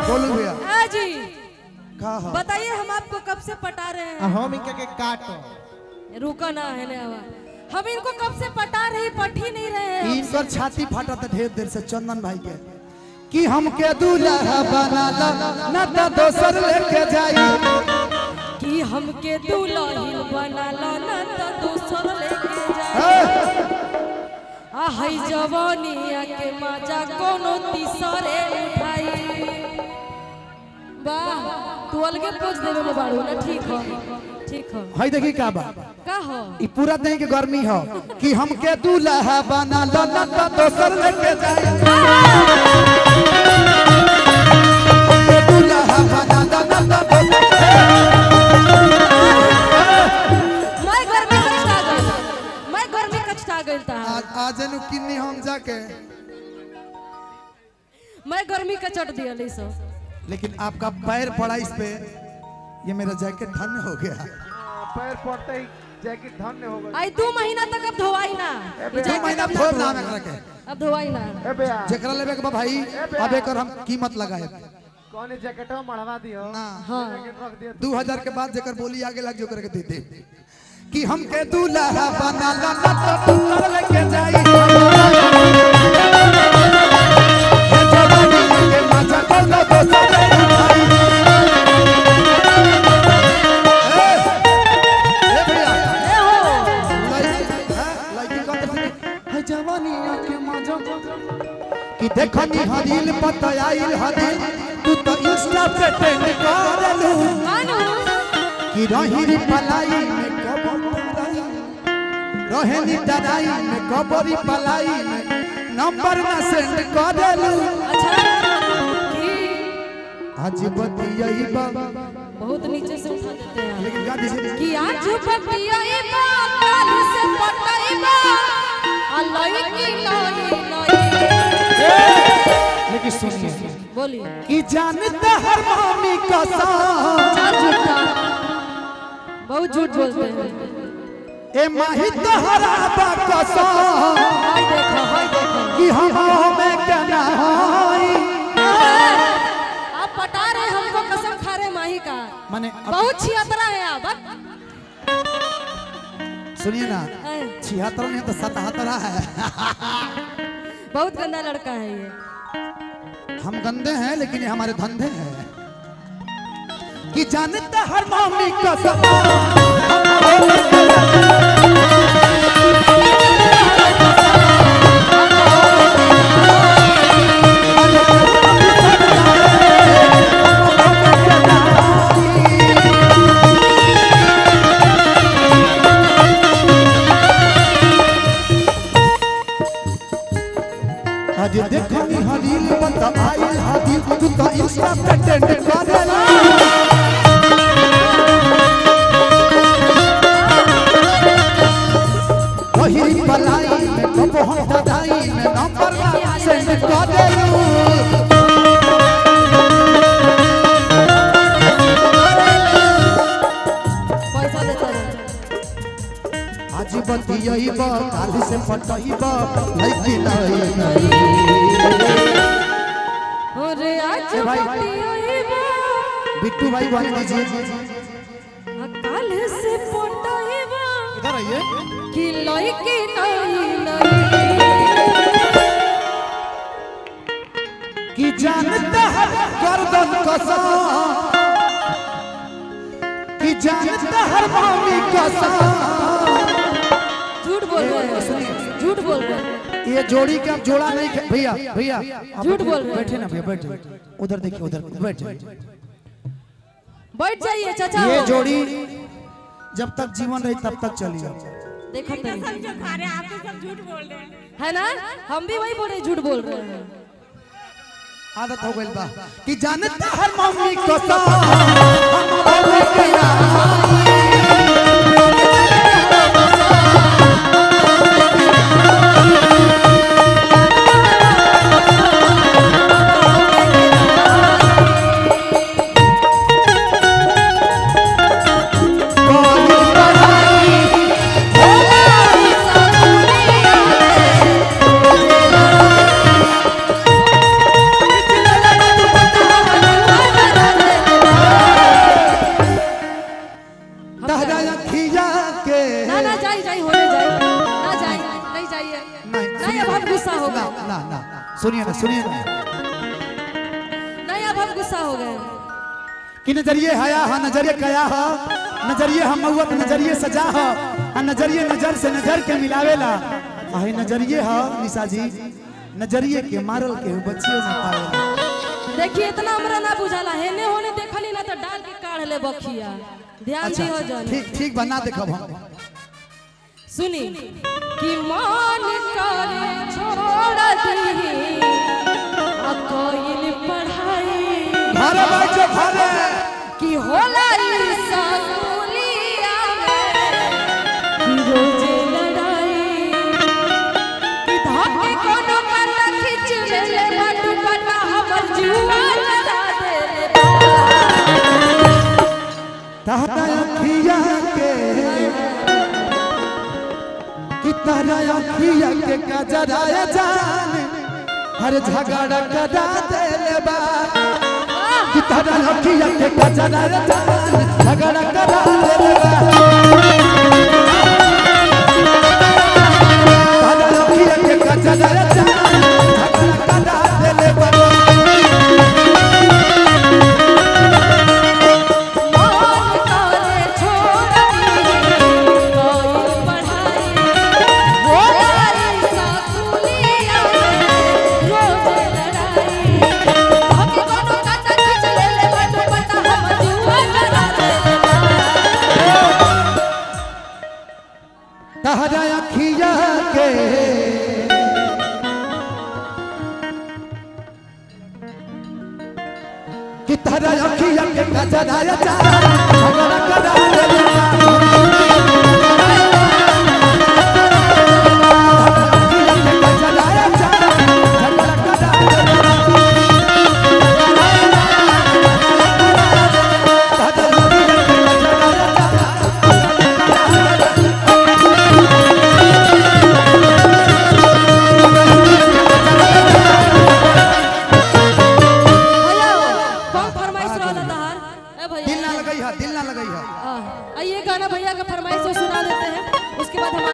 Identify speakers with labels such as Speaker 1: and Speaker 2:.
Speaker 1: बोलू भैया
Speaker 2: जी
Speaker 1: बताइए
Speaker 2: हम आपको कब से पटा रहे हैं?
Speaker 1: हम इनके काटो
Speaker 2: रुको ना है ना, हम इनको कब से पटा रहे पट ही नहीं रहे हैं।
Speaker 1: इनकर छाती फाटा था ढेर देर से चंदन भाई के कि हमके दूल्हा बना ला ना तो दोसर लेके जाई,
Speaker 2: कि हमके दुल्हन बना ला ना तो दोसर लेके जाई। आ हई जवानिया के मजा कोनो तीसरे उठाई। वाह तू अलगे पोज देवे में बाड़ू ना, ठीक हो ठीक हो।
Speaker 1: हाय देखी का बा
Speaker 2: का हो
Speaker 1: ई पूरा दिन के गर्मी हो कि हमके दूल्हा बना ला ना तो दोसर लेके जाई, दूल्हा बना ला ना तो
Speaker 2: मैं गर्मी कचटा गइल था।
Speaker 1: आज नु किन्नी हम जाके
Speaker 2: मैं गर्मी का चट दिया ली सो।
Speaker 1: लेकिन आपका पैर पड़ा इस पे, ये मेरा जैकेट धन्य हो गया।
Speaker 3: पैर पड़ते ही जैकेट धन्य हो गया।
Speaker 2: आई 2 महीना तक अब धोवाई ना,
Speaker 1: 2 महीना फोड़ नाम एकरा के
Speaker 2: अब धोवाई ना।
Speaker 1: जेकरा लेबे के भाई अब एकर हम कीमत लगाए
Speaker 3: कौन जैकेटवा मढ़वा दियो
Speaker 1: ना।
Speaker 2: हां
Speaker 1: 2000 के बाद जेकर बोली आगे लग जो करके दे दे कि हमके दूल्हा बना ला ना तो दूसर लेके जाई, ये जवानी के मजा को दोसर लेके जाई। ए भैया
Speaker 2: ए हो
Speaker 1: लाइक है जवानी के मजा कि देखनी हदिल पता आइल हदिल तू तो इंस्टा पे ट्रेंड करलू
Speaker 2: मानो
Speaker 1: कि रही पलाई में कब तराई, रहेनी तराई में कबरी पलाई में नंबर ना सेंड करलू।
Speaker 2: अच्छा कि
Speaker 1: आज बतियाई बा
Speaker 2: बहुत नीचे से उठा देते हैं
Speaker 1: लेकिन गाड़ी से
Speaker 2: कि आज बतियाई बा काल से पटाई बा अलई की लई
Speaker 1: लेकिन सुनिए
Speaker 2: बोलिए।
Speaker 1: कि जानता हर मामी कसम
Speaker 2: चार झूठा बहुत झूठ बोलते हैं।
Speaker 1: ए माही तहरा बा कसम
Speaker 2: हाय देखो
Speaker 1: कि हम में कहना होई।
Speaker 2: आप पटा रहे हमको, कसम खा रहे माही का।
Speaker 1: माने
Speaker 2: बहुत छियतरा है आप।
Speaker 1: सुनिए ना 76 नहीं तो 77 है।
Speaker 2: बहुत गंदा लड़का है ये।
Speaker 1: हम गंदे हैं लेकिन ये हमारे धंधे हैं कि जानता हर मामी कसम आज देखनी हदिल पता आइल हदिल तू तो इंस्टा पे ट्रेंड करेला, वही पलाई में कब हम बधाई में नंबर सेंड करेलू।
Speaker 2: पैसा देता है।
Speaker 1: आज बतियाई बा काल से पटाई बा लेकिन नहीं
Speaker 2: अरे आज
Speaker 1: भाई।
Speaker 2: बतियाई बा
Speaker 1: बिट्टू भाई को आने दीजिए,
Speaker 2: काल से पटाई बा
Speaker 1: इधर आइए।
Speaker 2: कि लई की नहीं
Speaker 1: कि जानता है गर्दन कसम कि जानता हर मामी कसम।
Speaker 2: झूठ बोल रहे हैं, झूठ बोल रहे हैं।
Speaker 1: ये जोड़ी का जोड़ा नहीं भैया भैया
Speaker 2: झूठ बोल रहे हैं।
Speaker 1: बैठे ना भैया बैठे, उधर देखिए उधर बैठ जाइए।
Speaker 2: बैठ जाइए चाचा।
Speaker 1: ये जोड़ी जब तक जीवन रही तब तक चली।
Speaker 2: देखो तो
Speaker 4: सब जो खा रहे हैं आप तो सब झूठ बोल रहे हैं।
Speaker 2: है ना, हम भी वही बोल रहे, झूठ बोल रहे हैं।
Speaker 1: आदत हो गई बा कि जानता हर मम्मी कसम हम बोले के ना ना ना सुनिए ना
Speaker 2: नहीं अब हम गुस्सा हो गए
Speaker 1: कि नजरिए हया हा नजरिए कया हा नजरिए हम मौत नजरिए सजा हा नजरिए नजर से नजर के मिलावेला आहे नजरिए हा निशा जी नजरिए के मारल के बच्चियों में पावेला।
Speaker 2: देखिए इतना हमरा ना बुझाला हेने होने देखली ना तो डाल के काढ़ ले बखिया ध्यान
Speaker 1: अच्छा,
Speaker 2: दियो जन
Speaker 1: ठीक ठीक बना देखब हम
Speaker 2: सुनी कि मान करे छोड़ दी आ कोइल पढ़ाई
Speaker 1: घर बैठो घरे
Speaker 2: कि होला ई सकुलिया में रोज लड़ाई कि धाके कोनो कटा खींच ले बाटू बटा हमर जुआ जरा दे
Speaker 1: तारा अखिया के कि तारा अखिया के कजराया जान हर झगड़ा करा देले बा कि तारा अखिया के कजराया जान झगड़ा करा देले बा तारा अखिया के कजराया जान झगड़ा करा देले बा तारा अखिया के कि तारा अखिया के कजराया जान झगड़ा करा देले बा